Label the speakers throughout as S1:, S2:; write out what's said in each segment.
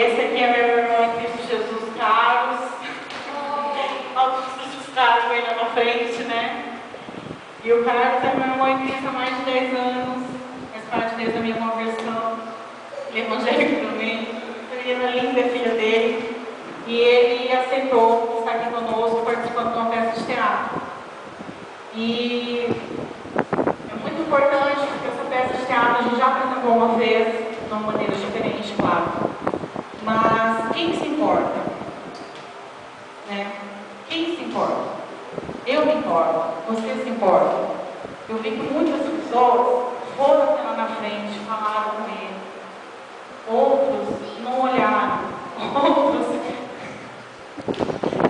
S1: Esse aqui é meu irmão em Cristo Jesus, Carlos. Altos Carlos aí na frente, né? E o Carlos é meu irmão em Cristo há mais de 10 anos. Faz parte desde a minha conversão. Ele é evangélico também. Menina linda, filha dele. E ele aceitou estar aqui conosco, participando de uma peça de teatro. E é muito importante, porque essa peça de teatro a gente já apresentou uma vez, de uma maneira diferente, claro. Mas quem se importa? Né? Quem se importa? Eu me importo, você se importa. Eu vi que muitas pessoas foram até lá na frente, falaram com ele. Outros não olharam. Outros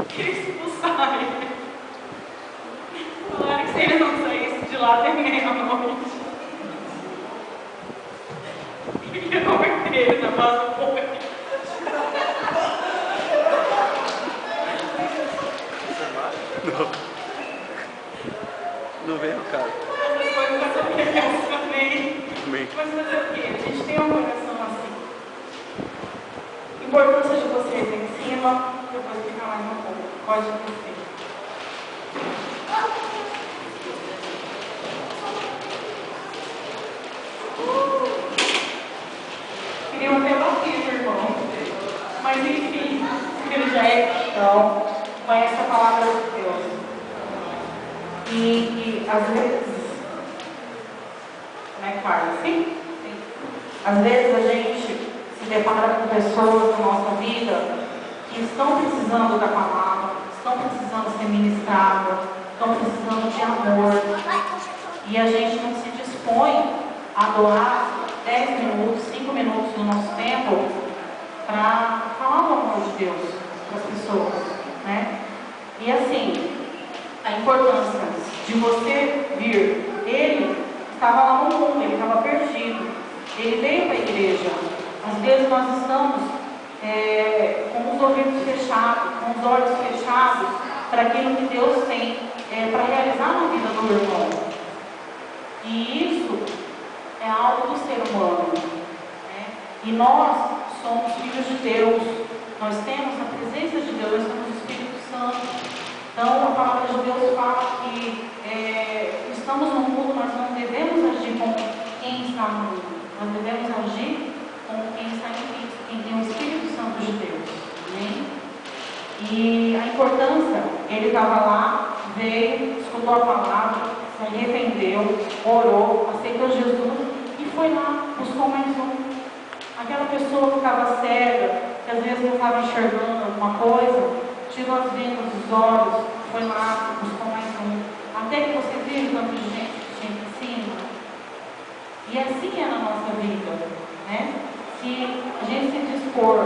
S1: queriam expulsar ele. Falaram que se ele não saísse de lá até meia-noite, ele ia converter ele na base do povo.
S2: Não vem ao caso.
S1: Essas coisas fazer o que eu mencionei.
S2: Amém.
S1: Mas fazer o quê? A gente tem um coração assim. Importância de vocês em cima, eu vou explicar mais um pouco. Pode descer. Queriam até bater no irmão. Mas enfim, ele já é cristão, conhece a palavra de Deus. E às vezes, né, Carlos? Sim? Às vezes a gente se depara com pessoas na nossa vida que estão precisando da palavra, estão precisando ser ministradas, estão precisando de amor. E a gente não se dispõe a doar 10 minutos, 5 minutos do nosso tempo para falar do amor de Deus para as pessoas, né? E assim, a importância de você vir, ele estava lá no mundo, ele estava perdido, ele veio para a igreja. Às vezes nós estamos com os ouvidos fechados, com os olhos fechados para aquilo que Deus tem para realizar na vida do irmão. E isso é algo do ser humano, né? E nós somos filhos de Deus, nós temos a presença de Deus, nós temos o Espírito Santo. Então a palavra de Deus fala que estamos no mundo, mas não devemos agir como quem está no mundo, nós devemos agir como quem está em Cristo, quem tem o Espírito Santo de Deus. Amém? E a importância, ele estava lá, veio, escutou a palavra, se arrependeu, orou, aceitou Jesus e foi lá, buscou mais um. Aquela pessoa que estava cega, que às vezes não estava enxergando alguma coisa, tirou as vendas dos olhos, foi lá, buscou mais um. Até que você viu tanto de gente que tinha em cima. E assim é na nossa vida, né? Se a gente se dispor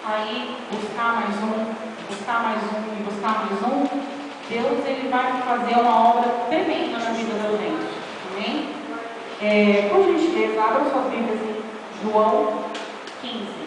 S1: a ir buscar mais um, buscar mais um e buscar mais um, Deus ele vai fazer uma obra tremenda na vida da gente. Amém? Por gentileza, abra sua Bíblia em João 15.